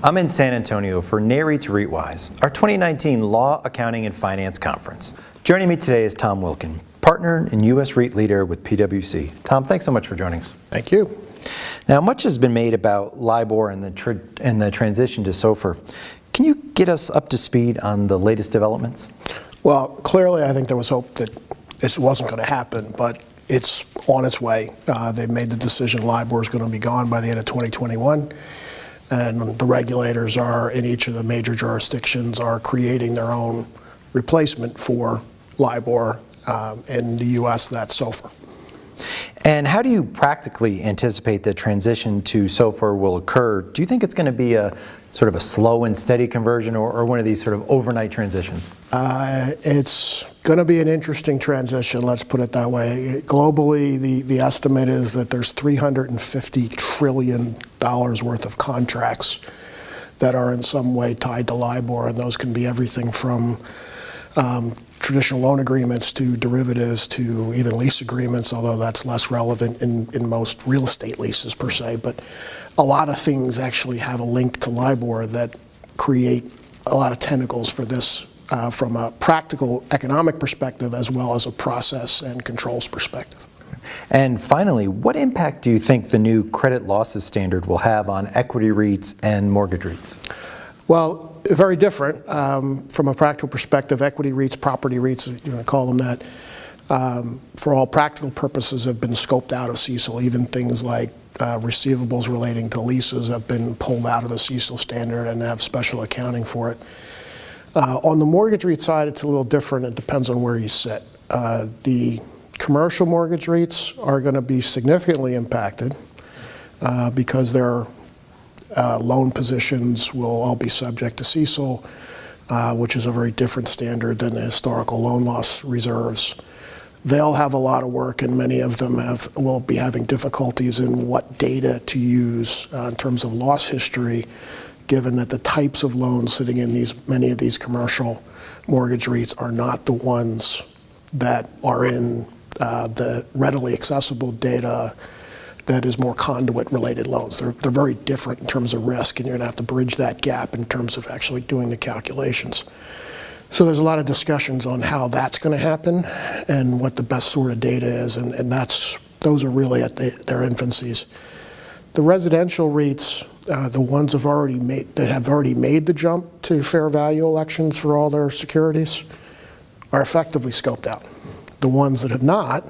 I'm in San Antonio for REITs REITwise, our 2019 Law, Accounting, and Finance Conference. Joining me today is Tom Wilkin, partner and U.S. REIT leader with PwC. Tom, thanks so much for joining us. Thank you. Now, much has been made about LIBOR and the transition to SOFR. Can you get us up to speed on the latest developments? Well, clearly I think there was hope that this wasn't going to happen, but it's on its way. They've made the decision LIBOR is going to be gone by the end of 2021. And the regulators are, in each of the major jurisdictions, are creating their own replacement for LIBOR. In the U.S., that's SOFR. And how do you practically anticipate the transition to SOFR will occur? Do you think it's going to be a sort of a slow and steady conversion or one of these sort of overnight transitions? It's going to be an interesting transition, let's put it that way. Globally, the estimate is that there's $350 trillion worth of contracts that are in some way tied to LIBOR, and those can be everything from traditional loan agreements to derivatives to even lease agreements, although that's less relevant in most real estate leases per se. But a lot of things actually have a link to LIBOR that create a lot of tentacles for this from a practical economic perspective as well as a process and controls perspective. And finally, what impact do you think the new credit losses standard will have on equity REITs and mortgage REITs? Well, very different. From a practical perspective, equity REITs, property REITs, you want to call them that, for all practical purposes have been scoped out of CECL. Even things like receivables relating to leases have been pulled out of the CECL standard and have special accounting for it. On the mortgage REIT side, it's a little different. It depends on where you sit. The commercial mortgage REITs are going to be significantly impacted because their loan positions will all be subject to CECL, which is a very different standard than the historical loan loss reserves. They'll have a lot of work, and many of them will be having difficulties in what data to use in terms of loss history, given that the types of loans sitting in many of these commercial mortgage REITs are not the ones that are in the readily accessible data that is more conduit-related loans. They're very different in terms of risk, and you're going to have to bridge that gap in terms of actually doing the calculations. So there's a lot of discussions on how that's going to happen and what the best sort of data is, and those are really at their infancies. The residential REITs, the ones that have already made the jump to fair value elections for all their securities, are effectively scoped out. The ones that have not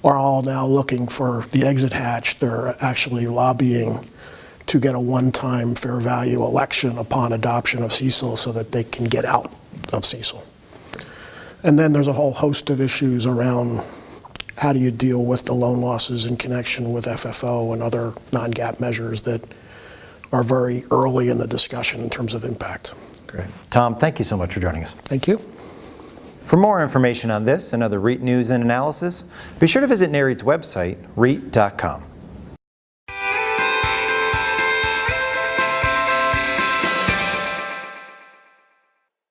are all now looking for the exit hatch. They're actually lobbying to get a one-time fair value election upon adoption of CECL so that they can get out of CECL. And then there's a whole host of issues around how do you deal with the loan losses in connection with FFO and other non-GAAP measures that are very early in the discussion in terms of impact. Great. Tom, thank you so much for joining us. Thank you. For more information on this and other REIT news and analysis, be sure to visit NAREIT's website, REIT.com.